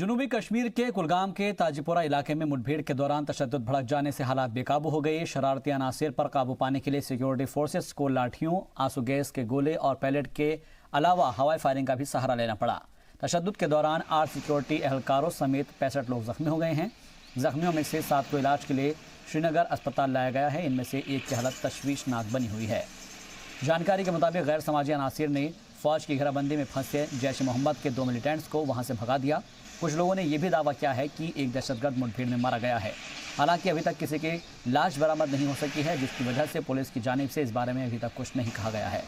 जुनूबी कश्मीर के कुलगाम के ताजीपुरा इलाके में मुठभेड़ के दौरान तशद्दुद भड़क जाने से हालात बेकाबू हो गए। शरारती अनासिर पर काबू पाने के लिए सिक्योरिटी फोर्सेस को लाठियों, आंसू गैस के गोले और पैलेट के अलावा हवाई फायरिंग का भी सहारा लेना पड़ा। तशद्दुद के दौरान 8 सिक्योरिटी एहलकारों समेत 65 लोग जख्मी हो गए हैं। जख्मियों में से 7 को इलाज के लिए श्रीनगर अस्पताल लाया गया है। इनमें से एक की हालत तशवीशनाक बनी हुई है। जानकारी के मुताबिक गैर समाजी अनासिर ने फौज की घेराबंदी में फंसे जैश ए मोहम्मद के 2 मिलिटेंट्स को वहां से भगा दिया। कुछ लोगों ने यह भी दावा किया है कि एक दहशतगर्द मुठभेड़ में मारा गया है। हालांकि अभी तक किसी की लाश बरामद नहीं हो सकी है, जिसकी वजह से पुलिस की जानिब से इस बारे में अभी तक कुछ नहीं कहा गया है।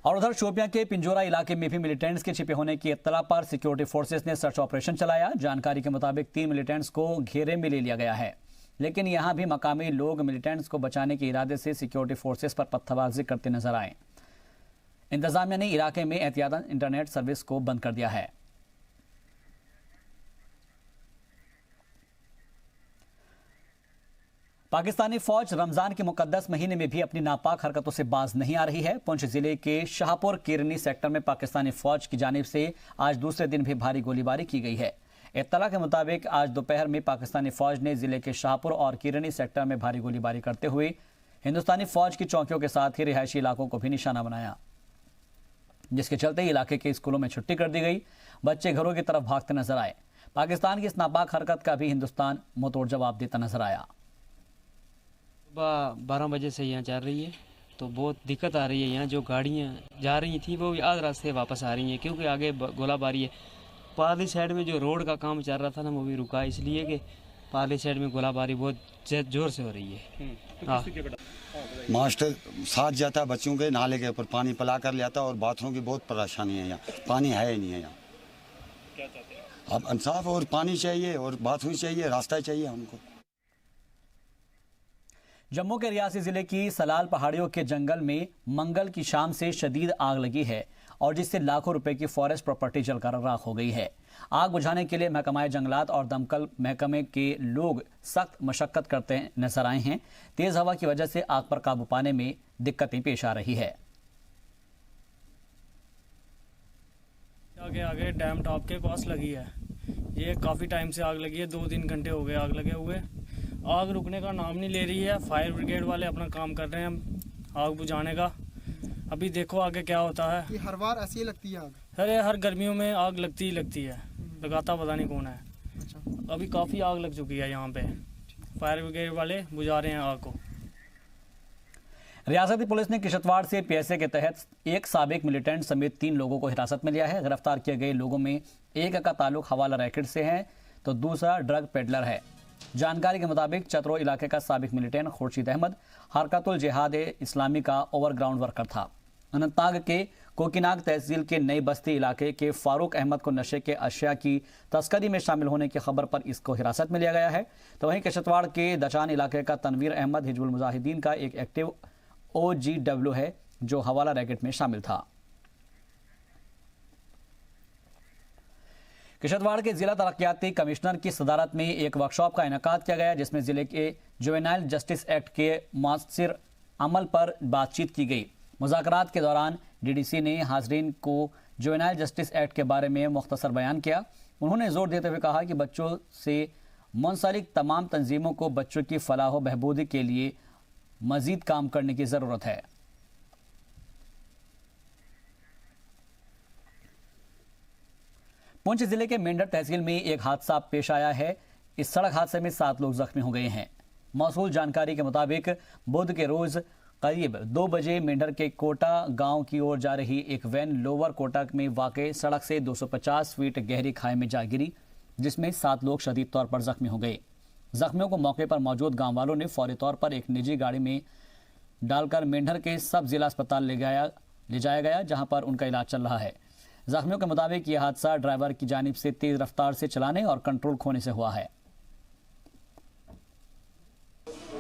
और उधर शोपियां के पिंजोरा इलाके में भी मिलिटेंट्स के छिपे होने की इत्तला पर सिक्योरिटी फोर्सेस ने सर्च ऑपरेशन चलाया। जानकारी के मुताबिक 3 मिलिटेंट्स को घेरे में ले लिया गया है, लेकिन यहां भी मकामी लोग मिलिटेंट्स को बचाने के इरादे से सिक्योरिटी फोर्सेस पर पत्थरबाजी करते नजर आए। इंतजामिया ने इलाके में एहतियातन इंटरनेट सर्विस को बंद कर दिया है। पाकिस्तानी फौज रमजान के मुकद्दस महीने में भी अपनी नापाक हरकतों से बाज नहीं आ रही है। पुंछ जिले के शाहपुर किरनी सेक्टर में पाकिस्तानी फौज की जानिब से आज दूसरे दिन भी भारी गोलीबारी की गई है। इत्तला के मुताबिक आज दोपहर में पाकिस्तानी फौज ने जिले के शाहपुर और किरनी सेक्टर में भारी गोलीबारी करते हुए हिंदुस्तानी फौज की चौकियों के साथ ही रिहायशी इलाकों को भी निशाना बनाया, जिसके चलते इलाके के स्कूलों में छुट्टी कर दी गई। बच्चे घरों की तरफ भागते नजर आए। पाकिस्तान की इस नापाक हरकत का भी हिंदुस्तान मुंहतोड़ जवाब देता नजर आया। सुबह 12 बजे से यहाँ चल रही है, तो बहुत दिक्कत आ रही है। यहाँ जो गाड़ियाँ जा रही थी वो भी आध रास्ते वापस आ रही हैं, क्योंकि आगे गोलाबारी है। पार्ली साइड में जो रोड का काम चल रहा था ना, वो भी रुका, इसलिए कि पार्ली साइड में गोलाबारी बहुत जोर से हो रही है। हाँ, मास्टर साथ जाता है बच्चों के, नाले के ऊपर पानी पिला कर ले आता और बाथरूम की बहुत परेशानी है। यहाँ पानी है ही नहीं है। यहाँ क्या चाहते हैं? अब इंसाफ और पानी चाहिए और बाथरूम चाहिए, रास्ता चाहिए हमको। जम्मू के रियासी जिले की सलाल पहाड़ियों के जंगल में मंगल की शाम से शदीद आग लगी है और जिससे लाखों रुपए की फॉरेस्ट प्रॉपर्टी जलकर राख हो गई है। आग बुझाने के लिए महकमा जंगलात और दमकल महकमे के लोग सख्त मशक्कत करते नजर आए हैं। तेज हवा की वजह से आग पर काबू पाने में दिक्कतें पेश आ रही है। आगे आगे डैम टॉप के पास लगी है। ये काफ़ी टाइम से आग लगी है, 2-3 घंटे हो गए आग लगे हुए। आग रुकने का नाम नहीं ले रही है। फायर ब्रिगेड वाले अपना काम कर रहे हैं आग बुझाने का। अभी देखो आगे क्या होता है। ये हर बार ऐसी लगती है आग? अरे हर गर्मियों में आग लगती ही लगती है, लगाता पता नहीं कौन है। अच्छा। अभी काफ़ी आग लग चुकी है यहाँ पे, फायर ब्रिगेड वाले बुझा रहे हैं आग को। रियासती पुलिस ने किश्तवाड़ से पीएसए के तहत एक साबिक मिलिटेंट समेत 3 लोगों को हिरासत में लिया है। गिरफ्तार किए गए लोगों में एक का ताल्लुक हवाला रैकेट से है तो दूसरा ड्रग पेडलर है। जानकारी के मुताबिक चतरो इलाके का साबिक मिलिटेंट खुर्शीद अहमद हरकतुल जिहाद इस्लामी का ओवरग्राउंड वर्कर था। अनंतनाग के कोकिनाग तहसील के नई बस्ती इलाके के फारूक अहमद को नशे के अशिया की तस्करी में शामिल होने की खबर पर इसको हिरासत में लिया गया है। तो वहीं किश्तवाड़ के दचान इलाके का तनवीर अहमद हिजबुल मुजाहिदीन का एक एक्टिव OGW है जो हवाला रैकेट में शामिल था। किश्तवाड़ के जिला तरक्याती कमिश्नर की सदारत में एक वर्कशॉप का इनेकाद किया गया, जिसमें जिले के जुवेनाइल जस्टिस एक्ट के मुअस्सिर अमल पर बातचीत की गई। मुज़ाकरात के दौरान DDC ने हाज़रीन को जुवेनाइल जस्टिस एक्ट के बारे में मुख्तसर बयान किया। उन्होंने जोर देते हुए कहा कि बच्चों से मुंसलिक तमाम तंजीमों को बच्चों की फलाह व बहबूदी के लिए मजीद काम करने की ज़रूरत है। पुंछ जिले के मेंढर तहसील में एक हादसा पेश आया है। इस सड़क हादसे में 7 लोग जख्मी हो गए हैं। मौसूल जानकारी के मुताबिक बुध के रोज करीब 2 बजे मेंढर के कोटा गांव की ओर जा रही एक वैन लोअर कोटा में वाक़ सड़क से 250 फीट गहरी खाई में जा गिरी, जिसमें 7 लोग शदीद तौर पर जख्मी हो गए। जख्मियों को मौके पर मौजूद गांव वालों ने फौरी तौर पर एक निजी गाड़ी में डालकर मेंढर के सब जिला अस्पताल ले जाया गया, जहां पर उनका इलाज चल रहा है। जख्मियों के मुताबिक यह हादसा ड्राइवर की जानिब से तेज रफ्तार से चलाने और कंट्रोल खोने से हुआ है।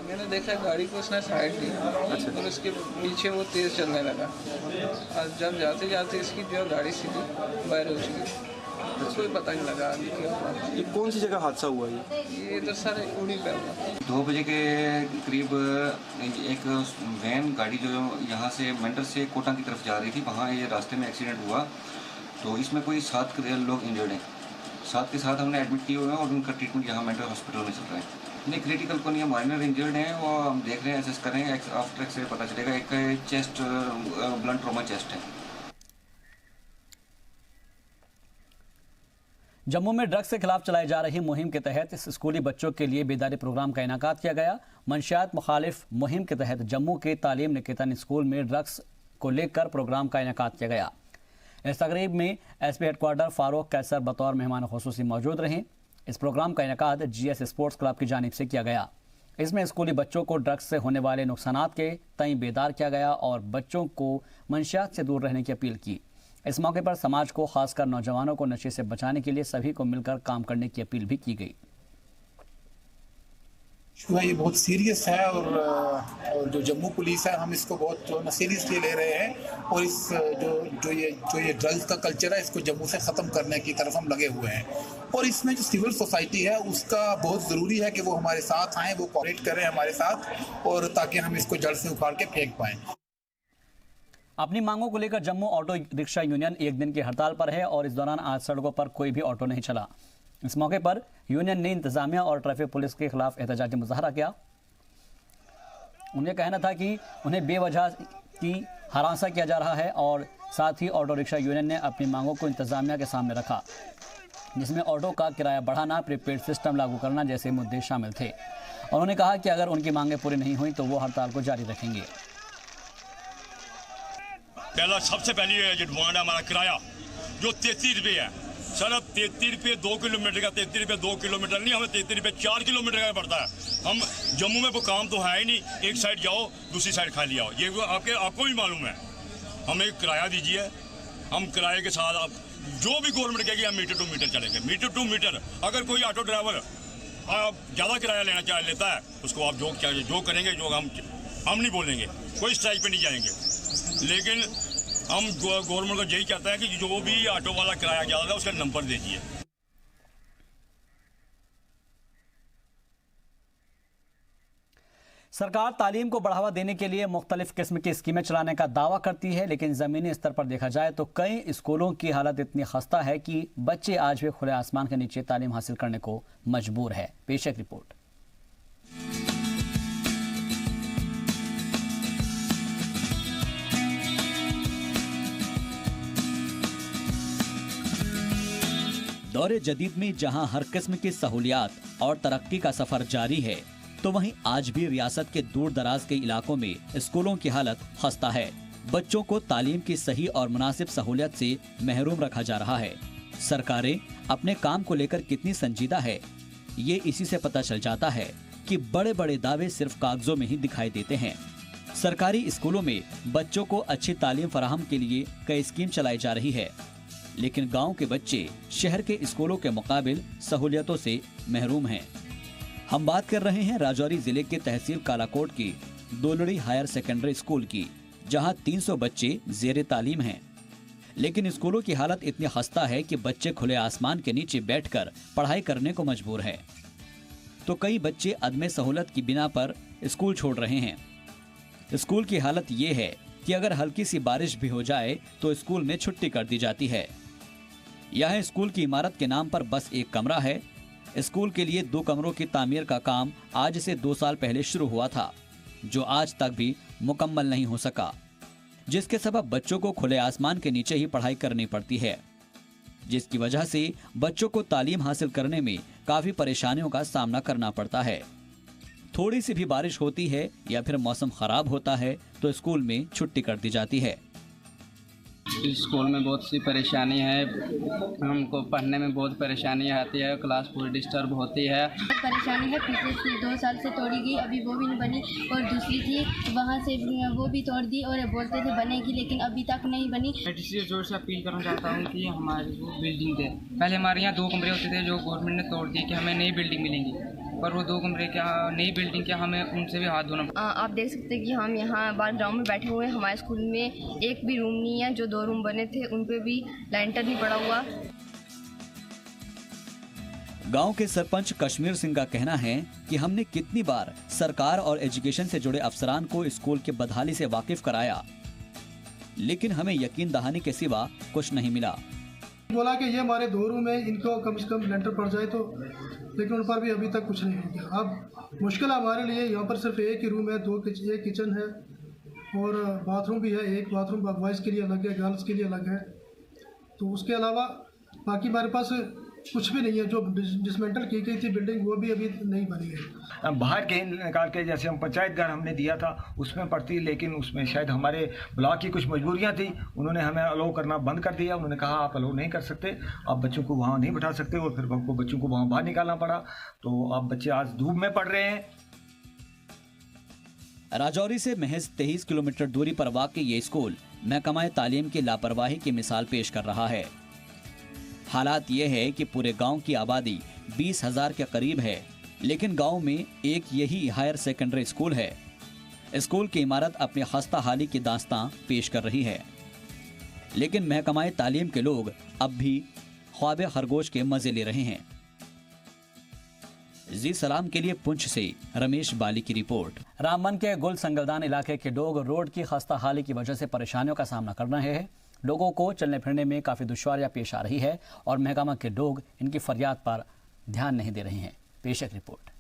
मैंने देखा गाड़ी को उसने साइड दी और उसके पीछे वो तेज चलने लगा और जब जाते जाते इसकी जो गाड़ी सीधी बाहर हो चुकी। तो कोई पता नहीं लगा आगे क्या हुआ। ये कौन सी जगह हादसा हुआ ये इधर सारे उड़ी पे हुआ। 2 बजे के करीब एक वैन गाड़ी जो यहाँ से मंडर से कोटा की तरफ जा रही थी, वहाँ ये रास्ते में एक्सीडेंट हुआ। तो इसमें कोई 7 लोग इंजर्ड हैं। 7 के साथ हमने एडमिट किए हुए हैं और उनका ट्रीटमेंट यहाँ मेंटल हॉस्पिटल में चल रहा है। नहीं, क्रिटिकल को नहीं है, माइनर इंजर्ड हैं। वो हम देख रहे हैं, एसेस कर रहे हैं। आफ्टर एक्सरे पता चलेगा। एक चेस्ट ब्लंट ट्रॉमा चेस्ट है। जम्मू में ड्रग्स के खिलाफ चलाई जा रही मुहिम के तहत इस स्कूली बच्चों के लिए बेदारी प्रोग्राम का इनेकाद किया गया। मंशियात मुखालिफ मुहिम के तहत जम्मू के तालीम निकेतन स्कूल में ड्रग्स को लेकर प्रोग्राम का इनेकाद किया गया। इस तकरीब में एसपी हेडक्वार्टर फारूक कैसर बतौर मेहमान खुसूसी मौजूद रहे। इस प्रोग्राम का इनेकाद जीएस स्पोर्ट्स क्लब की जानिब से किया गया। इसमें स्कूली बच्चों को ड्रग्स से होने वाले नुकसानात के तई बेदार किया गया और बच्चों को मंशियात से दूर रहने की अपील की। इस मौके पर समाज को, खासकर नौजवानों को नशे से बचाने के लिए सभी को मिलकर काम करने की अपील भी की गई। ये बहुत सीरियस है और जो जम्मू पुलिस है, हम इसको बहुत सीरियसली ले रहे हैं और इस जो ये ड्रग्स का कल्चर है, इसको जम्मू से ख़त्म करने की तरफ हम लगे हुए हैं। और इसमें जो सिविल सोसाइटी है, उसका बहुत ज़रूरी है कि वो हमारे साथ आएँ, वो कोऑपरेट करें हमारे साथ, और ताकि हम इसको जड़ से उखाड़ के फेंक पाएँ। अपनी मांगों को लेकर जम्मू ऑटो रिक्शा यूनियन एक दिन की हड़ताल पर है और इस दौरान आज सड़कों पर कोई भी ऑटो नहीं चला। इस मौके पर यूनियन ने इंतजामिया और ट्रैफिक पुलिस के खिलाफ एहतजाजी मुजाहरा किया। उन्हें कहना था कि उन्हें बेवजह की हरासा किया जा रहा है और साथ ही ऑटो रिक्शा यूनियन ने अपनी मांगों को इंतजामिया के सामने रखा, जिसमें ऑटो का किराया बढ़ाना, प्रीपेड सिस्टम लागू करना जैसे मुद्दे शामिल थे। उन्होंने कहा कि अगर उनकी मांगें पूरी नहीं हुई तो वो हड़ताल को जारी रखेंगे। पहला सबसे पहली डिमांड है हमारा किराया जो 33 रुपये है। सर अब 33 रुपये 2 किलोमीटर का, 33 रुपये 2 किलोमीटर नहीं, हमें 33 रुपये 4 किलोमीटर का पड़ता है। हम जम्मू में वो काम तो है ही नहीं, एक साइड जाओ दूसरी साइड खाली आओ, ये आपको भी मालूम है। हमें किराया दीजिए, हम किराए के साथ आप जो भी गवर्नमेंट कहेगी हम मीटर टू मीटर चलेंगे, मीटर टू मीटर। अगर कोई ऑटो ड्राइवर ज़्यादा किराया लेता है, उसको आप जो करेंगे, जो हम नहीं बोलेंगे, कोई स्ट्राइक पे नहीं जाएंगे। लेकिन हम गवर्नमेंट को यही कहते हैं कि जो भी ऑटो वाला किराया ज़्यादा है उसका नंबर दीजिए। सरकार तालीम को बढ़ावा देने के लिए मुख्तलिफ किस्म की स्कीमें चलाने का दावा करती है, लेकिन ज़मीनी स्तर पर देखा जाए तो कई स्कूलों की हालत इतनी खस्ता है कि बच्चे आज भी खुले आसमान के नीचे तालीम हासिल करने को मजबूर है। पेश एक रिपोर्ट। दौरे जदीद में जहां हर किस्म की सहूलियात और तरक्की का सफर जारी है, तो वहीं आज भी रियासत के दूर दराज के इलाकों में स्कूलों की हालत खस्ता है। बच्चों को तालीम की सही और मुनासिब सहूलियत से महरूम रखा जा रहा है। सरकारें अपने काम को लेकर कितनी संजीदा है, ये इसी से पता चल जाता है कि बड़े बड़े दावे सिर्फ कागजों में ही दिखाई देते हैं। सरकारी स्कूलों में बच्चों को अच्छी तालीम फराहम के लिए कई स्कीम चलाई जा रही है, लेकिन गांव के बच्चे शहर के स्कूलों के मुकाबिल सहूलियतों से महरूम हैं। हम बात कर रहे हैं राजौरी जिले के तहसील कालाकोट की दोलड़ी हायर सेकेंडरी स्कूल की, जहां 300 बच्चे जेर तालीम हैं। लेकिन स्कूलों की हालत इतनी खस्ता है कि बच्चे खुले आसमान के नीचे बैठकर पढ़ाई करने को मजबूर है। तो कई बच्चे अदम सहूलत की बिना पर स्कूल छोड़ रहे हैं। स्कूल की हालत ये है कि अगर हल्की सी बारिश भी हो जाए तो स्कूल में छुट्टी कर दी जाती है। यह स्कूल की इमारत के नाम पर बस एक कमरा है। स्कूल के लिए 2 कमरों की तामीर का काम आज से 2 साल पहले शुरू हुआ था, जो आज तक भी मुकम्मल नहीं हो सका, जिसके सबब बच्चों को खुले आसमान के नीचे ही पढ़ाई करनी पड़ती है, जिसकी वजह से बच्चों को तालीम हासिल करने में काफी परेशानियों का सामना करना पड़ता है। थोड़ी सी भी बारिश होती है या फिर मौसम खराब होता है तो स्कूल में छुट्टी कर दी जाती है। स्कूल में बहुत सी परेशानी है, हमको पढ़ने में बहुत परेशानी आती है, क्लास पूरी डिस्टर्ब होती है। परेशानी है, पिछले 2 साल से तोड़ी गई, अभी वो भी नहीं बनी, और दूसरी थी वहाँ से वो भी तोड़ दी और बोलते थे बनेगी, लेकिन अभी तक नहीं बनी। मैं इसलिए जोर से अपील करना चाहता हूँ कि हमारी वो बिल्डिंग दे। पहले हमारे यहाँ 2 कमरे होते थे जो गवर्नमेंट ने तोड़ दिए कि हमें नई बिल्डिंग मिलेंगी, पर वो 2 कमरे क्या नई बिल्डिंग क्या, हमें उनसे भी हाथ धोना। आप देख सकते हैं कि हम यहाँ बाहर ग्राउंड में बैठे हुए हैं। हमारे स्कूल में एक भी रूम नहीं है, जो 2 रूम बने थे उन पे भी लेंटर नहीं पड़ा हुआ। गांव के सरपंच कश्मीर सिंह का कहना है कि हमने कितनी बार सरकार और एजुकेशन से जुड़े अफसरान को स्कूल के बदहाली से वाकिफ कराया, लेकिन हमें यकीन दहानी के सिवा कुछ नहीं मिला। बोला कि ये हमारे 2 रूम है, इनको कम से कम लेंटर पड़ जाए तो, लेकिन उन पर भी अभी तक कुछ नहीं हो गया। अब मुश्किल हमारे लिए यहाँ पर सिर्फ एक ही रूम है, एक किचन है और बाथरूम भी है। एक बाथरूम बॉयज़ के लिए अलग है, गर्ल्स के लिए अलग है। तो उसके अलावा बाकी हमारे पास कुछ भी नहीं है। जो डिसमेंटल की गई थी बिल्डिंग वो भी अभी नहीं बनी है। बाहर कहीं निकाल के, जैसे हम पंचायत घर हमने दिया था उसमें पड़ती, लेकिन उसमें शायद हमारे ब्लॉक की कुछ मजबूरियां थी, उन्होंने हमें अलाउ करना बंद कर दिया। उन्होंने कहा आप अलाउ नहीं कर सकते, आप बच्चों को वहाँ नहीं बैठा सकते, और फिर हमको बच्चों को वहाँ बाहर निकालना पड़ा। तो अब बच्चे आज धूप में पढ़ रहे हैं। राजौरी से महज 23 किलोमीटर दूरी पर वाक़ ये स्कूल महकमा तालीम की लापरवाही की मिसाल पेश कर रहा है। हालात ये है कि पूरे गांव की आबादी 20,000 के करीब है, लेकिन गांव में एक यही हायर सेकेंडरी स्कूल है। स्कूल की इमारत अपनी खस्ता हाली की दास्तां पेश कर रही है, लेकिन महकमा तालीम के लोग अब भी ख्वाब खरगोश के मजे ले रहे हैं। जी सलाम के लिए पुंछ से रमेश बाली की रिपोर्ट। रामबन के गुल संगलदान इलाके के लोग रोड की खस्ता हाली की वजह से परेशानियों का सामना कर रहे हैं। लोगों को चलने फिरने में काफ़ी दुश्वारियां पेश आ रही है और महकमा के लोग इनकी फरियाद पर ध्यान नहीं दे रहे हैं। पेश एक रिपोर्ट।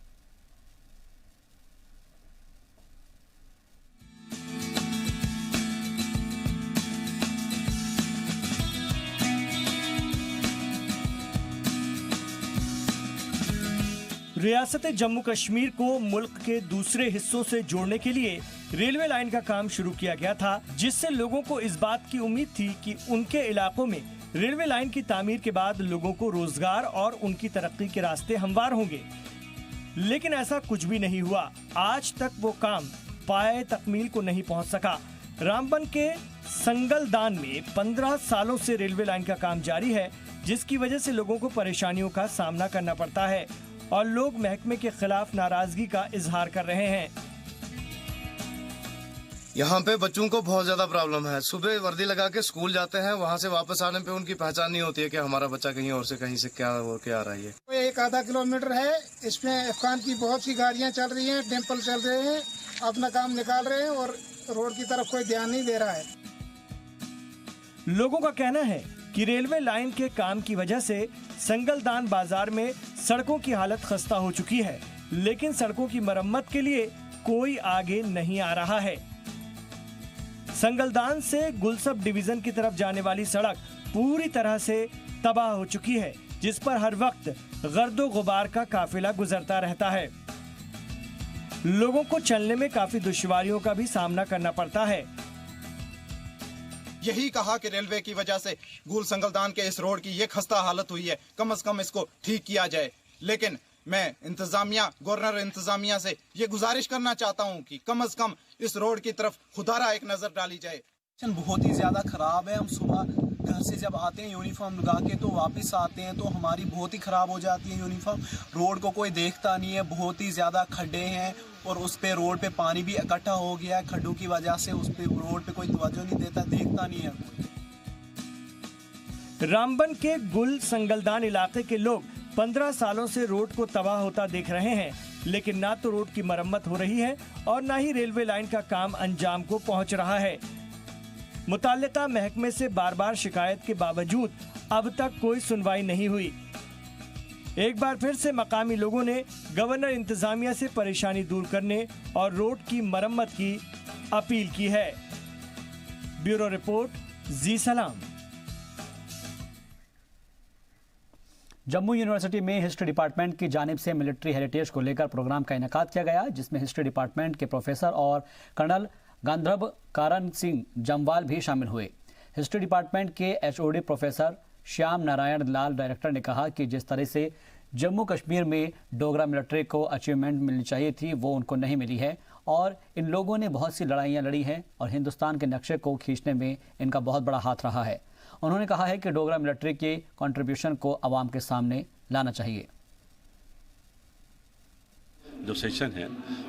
रियासत जम्मू कश्मीर को मुल्क के दूसरे हिस्सों से जोड़ने के लिए रेलवे लाइन का काम शुरू किया गया था, जिससे लोगों को इस बात की उम्मीद थी कि उनके इलाकों में रेलवे लाइन की तामीर के बाद लोगों को रोजगार और उनकी तरक्की के रास्ते हमवार होंगे, लेकिन ऐसा कुछ भी नहीं हुआ। आज तक वो काम पाए तकमील को नहीं पहुंच सका। रामबन के संगलदान में 15 सालों से रेलवे लाइन का काम जारी है, जिसकी वजह से लोगों को परेशानियों का सामना करना पड़ता है और लोग महकमे के खिलाफ नाराजगी का इजहार कर रहे हैं। यहाँ पे बच्चों को बहुत ज्यादा प्रॉब्लम है। सुबह वर्दी लगा के स्कूल जाते हैं, वहाँ से वापस आने पे उनकी पहचान नहीं होती है कि हमारा बच्चा कहीं और से कहीं से क्या हो के आ रहा है। एक आधा किलोमीटर है, इसमें अफगान की बहुत सी गाड़ियाँ चल रही हैं, टेम्पल चल रहे हैं, अपना काम निकाल रहे हैं और रोड की तरफ कोई ध्यान नहीं दे रहा है। लोगों का कहना है कि रेलवे लाइन के काम की वजह से संगलदान बाजार में सड़कों की हालत खस्ता हो चुकी है, लेकिन सड़कों की मरम्मत के लिए कोई आगे नहीं आ रहा है। संगलदान से गुलसब डिवीजन की तरफ जाने वाली सड़क पूरी तरह से तबाह हो चुकी है, जिस पर हर वक्त गर्दो गुबार का काफिला गुजरता रहता है। लोगों को चलने में काफी दुश्वारियों का भी सामना करना पड़ता है। यही कहा कि रेलवे की वजह से गुल संगलदान के इस रोड की ये खस्ता हालत हुई है, कम से कम इसको ठीक किया जाए। लेकिन मैं इंतजामिया, गवर्नर इंतजामिया से ये गुजारिश करना चाहता हूँ कि कम से कम इस रोड की तरफ खुदारा एक नजर डाली जाए। बहुत ही ज्यादा खराब है। हम सुबह घर से जब आते हैं यूनिफॉर्म लगा के तो वापस आते हैं तो हमारी बहुत ही खराब हो जाती है यूनिफॉर्म। रोड को कोई देखता नहीं है, बहुत ही ज्यादा खड्डे हैं और उस पे रोड पे पानी भी इकट्ठा हो गया है। खड्डों की वजह से उस पे रोड पे कोई तवज्जो नहीं देता, देखता नहीं है। रामबन के गुल संगलदान इलाके के लोग 15 सालों से रोड को तबाह होता देख रहे हैं, लेकिन ना तो रोड की मरम्मत हो रही है और ना ही रेलवे लाइन का काम अंजाम को पहुंच रहा है। मुताल्लिका महकमे से बार बार शिकायत के बावजूद अब तक कोई सुनवाई नहीं हुई। एक बार फिर से मकामी लोगों ने गवर्नर इंतजामिया से परेशानी दूर करने और रोड की मरम्मत की अपील की है। ब्यूरो रिपोर्ट, जी सलाम। जम्मू यूनिवर्सिटी में हिस्ट्री डिपार्टमेंट की जानिब से मिलिट्री हेरिटेज को लेकर प्रोग्राम का इनेकाद किया गया, जिसमें हिस्ट्री डिपार्टमेंट के प्रोफेसर और कर्नल गांधर्व कारण सिंह जमवाल भी शामिल हुए। हिस्ट्री डिपार्टमेंट के HOD professor Shyam Narayan Lal director ने कहा कि जिस तरह से जम्मू कश्मीर में डोगरा मिलिट्री को अचीवमेंट मिलनी चाहिए थी वो उनको नहीं मिली है और इन लोगों ने बहुत सी लड़ाइयाँ लड़ी हैं और हिंदुस्तान के नक्शे को खींचने में इनका बहुत बड़ा हाथ रहा है। उन्होंने कहा है कि डोगरा मिलिट्री के कंट्रीब्यूशन को आवाम के सामने लाना चाहिए। जो सेशन है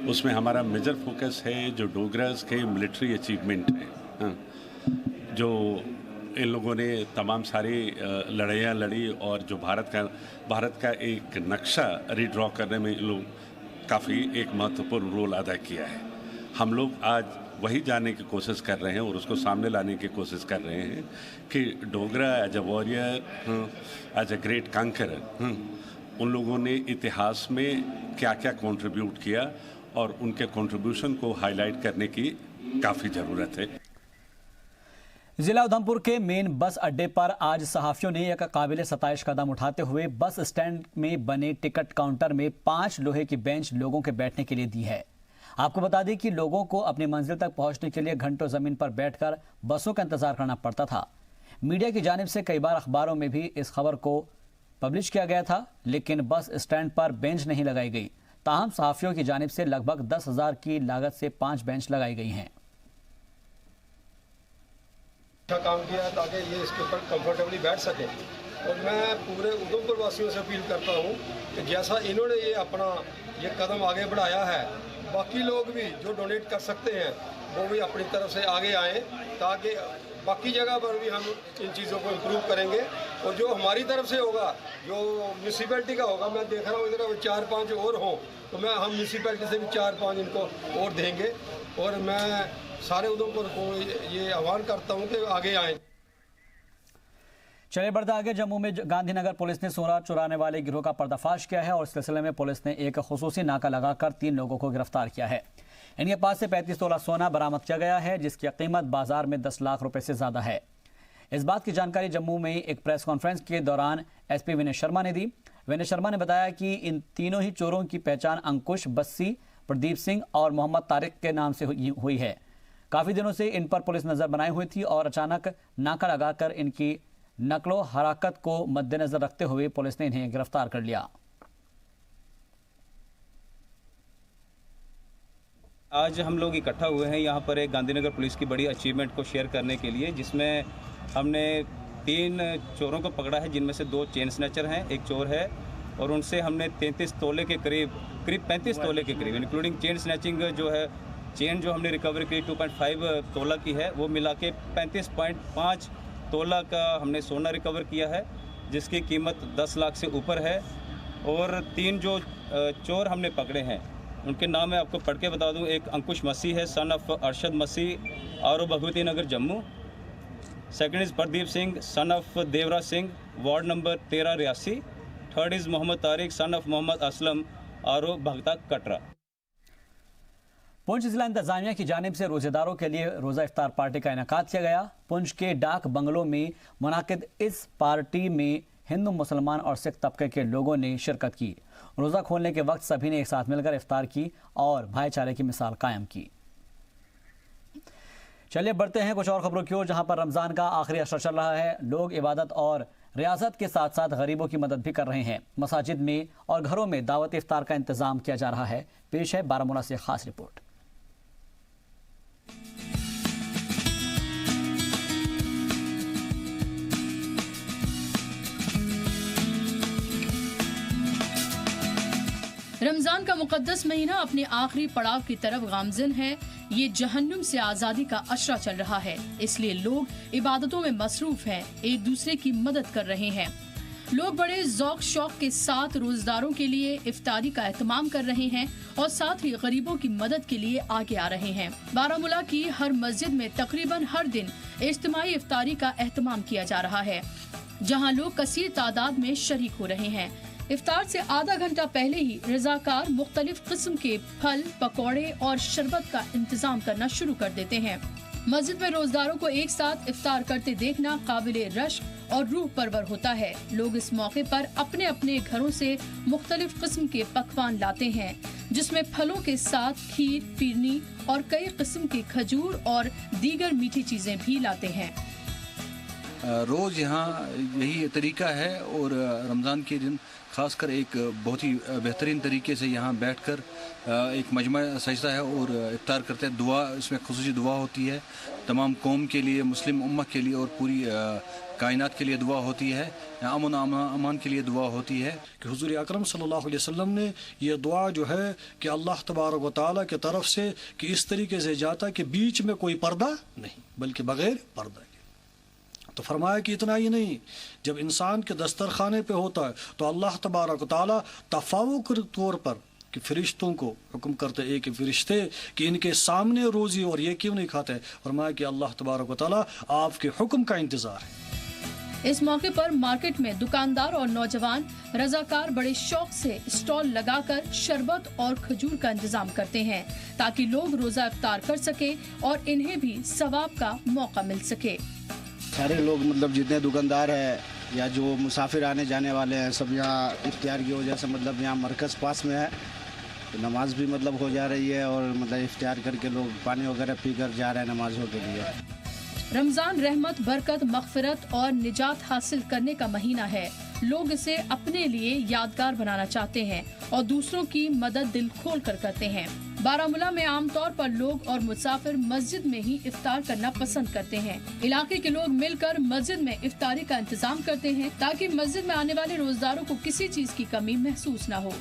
उसमें हमारा मेजर फोकस है जो डोगरास के मिलिट्री अचीवमेंट है, जो इन लोगों ने तमाम सारी लड़ाइयाँ लड़ी और जो भारत का एक नक्शा रीड्रॉ करने में इन लोग काफ़ी एक महत्वपूर्ण रोल अदा किया है। हम लोग आज वही जानने की कोशिश कर रहे हैं और उसको सामने लाने की कोशिश कर रहे हैं कि Dogra as a warrior, as a great conqueror, उन लोगों ने इतिहास में क्या क्या कंट्रीब्यूट किया और उनके कंट्रीब्यूशन को हाईलाइट करने की काफ़ी ज़रूरत है। जिला उधमपुर के मेन बस अड्डे पर आज सहाफियों ने एक काबिल सताइश कदम उठाते हुए बस स्टैंड में बने टिकट काउंटर में 5 लोहे की बेंच लोगों के बैठने के लिए दी है। आपको बता दें कि लोगों को अपनी मंजिल तक पहुंचने के लिए घंटों जमीन पर बैठकर बसों का इंतजार करना पड़ता था। मीडिया की जानिब से कई बार अखबारों में भी इस खबर को पब्लिश किया गया था, लेकिन बस स्टैंड पर बेंच नहीं लगाई गई। ताहम सहाफियों की जानिब से लगभग 10,000 की लागत से 5 बेंच लगाई गई हैं। अच्छा काम किया है ताकि ये इसके ऊपर कंफर्टेबली बैठ सके और मैं पूरे उधमपुर वासियों से अपील करता हूँ कि जैसा इन्होंने ये अपना ये कदम आगे बढ़ाया है, बाकी लोग भी जो डोनेट कर सकते हैं वो भी अपनी तरफ से आगे आएँ ताकि बाकी जगह पर भी हम इन चीज़ों को इम्प्रूव करेंगे। और जो हमारी तरफ से होगा, जो म्यूनसिपैलिटी का होगा, मैं देख रहा हूँ इधर 4-5 और हों तो हम म्यूनसिपैलिटी से भी 4-5 इनको और देंगे। और मैं सारे उधमपुर को ये आह्वान करता हूँ कि आगे आएँ। चलिए बढ़ते आगे। जम्मू में गांधीनगर पुलिस ने सोना चुराने वाले गिरोह का पर्दाफाश किया है और इस सिलसिले में पुलिस ने एक खुसूसी नाका लगाकर 3 लोगों को गिरफ्तार किया है। इनके पास से 35 तोला सोना बरामद किया गया है, जिसकी कीमत बाजार में 10 लाख रुपए से ज्यादा है। इस बात की जानकारी जम्मू में एक प्रेस कॉन्फ्रेंस के दौरान एसपी विनय शर्मा ने दी। विनय शर्मा ने बताया कि इन तीनों ही चोरों की पहचान अंकुश, बस्सी, प्रदीप सिंह और मोहम्मद तारिक के नाम से हुई है। काफी दिनों से इन पर पुलिस नजर बनाई हुई थी और अचानक नाका लगाकर इनकी नकलो हरकत को मद्देनजर रखते हुए पुलिस ने इन्हें गिरफ्तार कर लिया। आज हम लोग इकट्ठा हुए हैं यहाँ पर एक गांधीनगर पुलिस की बड़ी अचीवमेंट को शेयर करने के लिए, जिसमें हमने 3 चोरों को पकड़ा है, जिनमें से 2 चेन स्नैचर हैं, एक चोर है और उनसे हमने 33 तोले के करीब 35 तोले के करीब इंक्लूडिंग चेन स्नैचिंग जो है, चेन जो हमने रिकवर की 2.5 तोला की है, वो मिला के 35.5 तोला का हमने सोना रिकवर किया है, जिसकी कीमत 10 लाख से ऊपर है। और 3 जो चोर हमने पकड़े हैं उनके नाम मैं आपको पढ़ के बता दूं। एक अंकुश मसीह है, son of Arshad Masih, R Bhagwati Nagar Jammu. Second is Pradeep Singh, son of Devraj Singh, ward number 13 Reasi. Third is Mohammad Tariq, son of Mohammad Aslam, R Bhagta Katra. Poonch जिला इंतजामिया की जानिब से रोजेदारों के लिए रोज़ा इफ्तार पार्टी का इनेकाद किया गया। पुंछ के डाक बंगलों में मुनाकिद इस पार्टी में हिंदू, मुसलमान और सिख तबके के लोगों ने शिरकत की। रोज़ा खोलने के वक्त सभी ने एक साथ मिलकर इफ्तार की और भाईचारे की मिसाल कायम की। चलिए बढ़ते हैं कुछ और खबरों की ओर, जहां पर रमज़ान का आखिरी अशरा चल रहा है। लोग इबादत और रियासत के साथ साथ गरीबों की मदद भी कर रहे हैं। मसाजिद में और घरों में दावत इफ्तार का इंतजाम किया जा रहा है। पेश है बारामूला से खास रिपोर्ट। रमजान का मुकद्दस महीना अपने आखिरी पड़ाव की तरफ गामज़िन है। ये जहन्नुम से आज़ादी का अशरा चल रहा है, इसलिए लोग इबादतों में मसरूफ हैं, एक दूसरे की मदद कर रहे हैं। लोग बड़े ज़ौक शौक के साथ रोजदारों के लिए इफ्तारी का एहतमाम कर रहे हैं और साथ ही गरीबों की मदद के लिए आगे आ रहे हैं। बारामूला की हर मस्जिद में तकरीबन हर दिन इज्तिमाई इफ्तारी का एहतमाम किया जा रहा है, जहाँ लोग कसीर तादाद में शरीक हो रहे हैं। इफ्तार से आधा घंटा पहले ही रजाकार मुख्तलिफ किस्म के फल, पकौड़े और शरबत का इंतजाम करना शुरू कर देते हैं। मस्जिद में रोजदारों को एक साथ इफ्तार करते देखना काबिले रश्क और रूह परवर होता है। लोग इस मौके पर अपने अपने घरों से मुख्तलिफ किस्म के पकवान लाते हैं, जिसमें फलों के साथ खीर, पीरनी और कई किस्म के खजूर और दीगर मीठी चीजें भी लाते हैं। रोज़ यहाँ यही तरीका है और रमज़ान के दिन खासकर एक बहुत ही बेहतरीन तरीके से यहाँ बैठकर एक मजमा सजदा है और इफ्तार करते हैं। दुआ, इसमें खुसूसी दुआ होती है तमाम कौम के लिए, मुस्लिम उम्मत के लिए और पूरी कायनात के लिए दुआ होती है, अमन अमान के लिए दुआ होती है। कि हुजूर अकरम सल्लल्लाहु अलैहि वसल्लम ने यह दुआ जो है कि अल्लाह तबारक व तआला की तरफ से कि इस तरीके से जाता कि बीच में कोई पर्दा नहीं, बल्कि बगैर पर्दा के। तो फरमाया कि इतना ही नहीं, जब इंसान के दस्तरखाने पे होता है तो अल्लाह तबारक व तआला तफावुक के तौर पर कि फरिश्तों को हुक्म करते एक कि फरिश्ते कि इनके सामने रोज़ी और ये क्यों नहीं खाते, फरमाया कि अल्लाह तबारक व तआला आपके हुक्म का इंतज़ार है। इस मौके पर मार्केट में दुकानदार और नौजवान रजाकार बड़े शौक से स्टॉल लगाकर शरबत और खजूर का इंतजाम करते हैं ताकि लोग रोजा इफ्तार कर सके और इन्हें भी सवाब का मौका मिल सके। सारे लोग मतलब जितने दुकानदार है या जो मुसाफिर आने जाने वाले हैं सब यहाँ इफ्तार की वजह से मतलब यहाँ मरकज़ पास में है, तो नमाज भी मतलब हो जा रही है और मतलब इफ्तार करके लोग पानी वगैरह पीकर जा रहे हैं नमाजों के लिए। रमजान रहमत, बरकत, मग़फ़िरत और निजात हासिल करने का महीना है। लोग इसे अपने लिए यादगार बनाना चाहते हैं और दूसरों की मदद दिल खोल कर करते हैं। बारामूला में आमतौर पर लोग और मुसाफिर मस्जिद में ही इफ्तार करना पसंद करते हैं। इलाके के लोग मिलकर मस्जिद में इफ्तारी का इंतजाम करते हैं ताकि मस्जिद में आने वाले रोजदारों को किसी चीज की कमी महसूस न हो।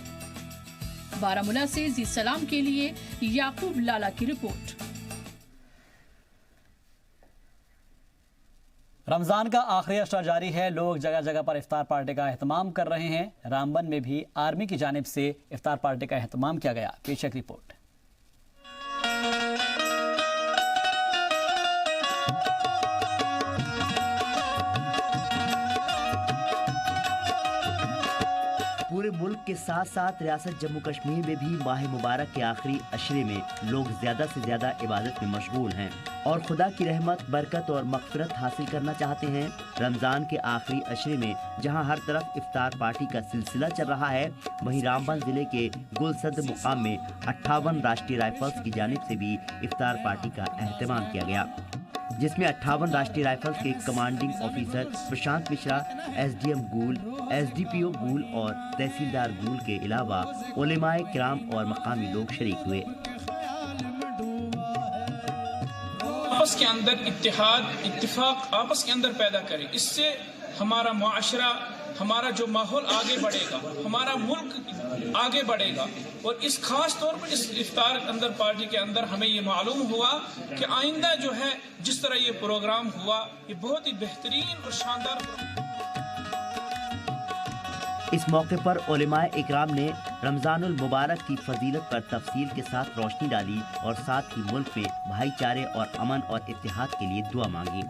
बारामूला से जी सलाम के लिए याकूब लाला की रिपोर्ट। रमज़ान का आखिरी अशरा जारी है। लोग जगह जगह पर इफ्तार पार्टी का एहतमाम कर रहे हैं। रामबन में भी आर्मी की जानिब से इफ्तार पार्टी का एहतमाम किया गया। पेश एक रिपोर्ट। पूरे मुल्क के साथ साथ रियासत जम्मू कश्मीर में भी माह मुबारक के आखिरी अशरे में लोग ज्यादा से ज्यादा इबादत में मशगूल हैं और खुदा की रहमत, बरकत और मग़फ़िरत हासिल करना चाहते हैं। रमजान के आखिरी अशरे में जहां हर तरफ इफ्तार पार्टी का सिलसिला चल रहा है, वहीं रामबन जिले के गुलसद मुकाम में 58 राष्ट्रीय राइफल्स की जानिब से भी इफ्तार पार्टी का एहतमाम किया गया, जिसमें 58 राष्ट्रीय राइफल्स के commanding officer Prashant Mishra, SDM गूल, SDPO गूल और तहसीलदार गूल के अलावा उलेमाए किराम और मकामी लोग शरीक हुए। आपस के अंदर इत्तेहाद, इत्तिफाक आपस के अंदर पैदा करें। इससे हमारा मुआशरा, हमारा जो माहौल आगे बढ़ेगा, हमारा मुल्क आगे बढ़ेगा। और इस खास तौर पर इस इफ्तार अंदर पार्टी के अंदर हमें ये मालूम हुआ कि आइंदा जो है जिस तरह ये प्रोग्राम हुआ, ये बहुत ही बेहतरीन और शानदार। इस मौके पर उलेमाए इकराम ने रमजानुल मुबारक की फजीलत पर तफसील के साथ रोशनी डाली और साथ ही मुल्क में भाईचारे और अमन और इत्तेहाद के लिए दुआ मांगी।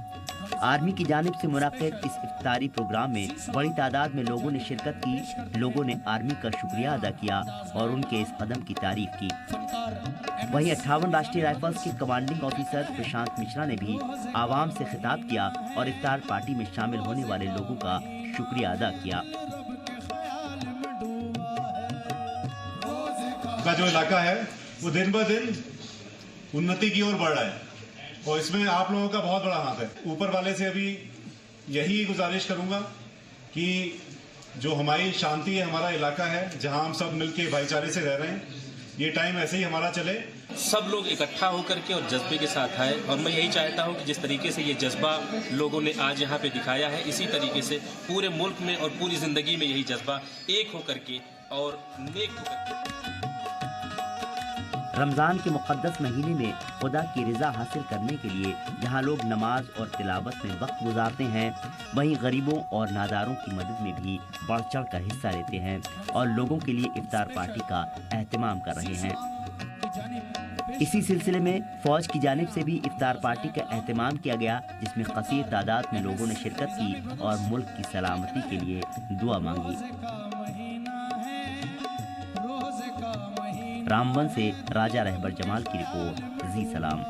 आर्मी की जानिब से मुनक्किद इस इफ्तारी प्रोग्राम में बड़ी तादाद में लोगों ने शिरकत की। लोगों ने आर्मी का शुक्रिया अदा किया और उनके इस कदम की तारीफ की। वहीं 58 राष्ट्रीय राइफल्स के कमांडिंग ऑफिसर प्रशांत मिश्रा ने भी आवाम से खिताब किया और इफ्तार पार्टी में शामिल होने वाले लोगों का शुक्रिया अदा किया। का जो इलाका है वो दिन ब दिन उन्नति की ओर बढ़ रहा है और इसमें आप लोगों का बहुत बड़ा हाथ है। ऊपर वाले से अभी यही गुजारिश करूंगा कि जो हमारी शांति है, हमारा इलाका है जहां हम सब मिलके भाईचारे से रह रहे हैं, ये टाइम ऐसे ही हमारा चले। सब लोग इकट्ठा होकर के और जज्बे के साथ आए और मैं यही चाहता हूं कि जिस तरीके से ये जज्बा लोगों ने आज यहाँ पे दिखाया है, इसी तरीके से पूरे मुल्क में और पूरी जिंदगी में यही जज्बा एक होकर के और नेक होकर के। रमज़ान के मुक़द्दस महीने में खुदा की रज़ा हासिल करने के लिए जहां लोग नमाज और तिलावत में वक्त गुजारते हैं, वहीं गरीबों और नादारों की मदद में भी बढ़ चढ़ कर हिस्सा लेते हैं और लोगों के लिए इफ्तार पार्टी का एहतमाम कर रहे हैं। इसी सिलसिले में फौज की जानिब से भी इफ्तार पार्टी का एहतमाम किया गया, जिसमें कसीर तादाद में लोगों ने शिरकत की और मुल्क की सलामती के लिए दुआ मांगी। रामबन से राजा रहबर जमाल की रिपोर्ट, जी सलाम।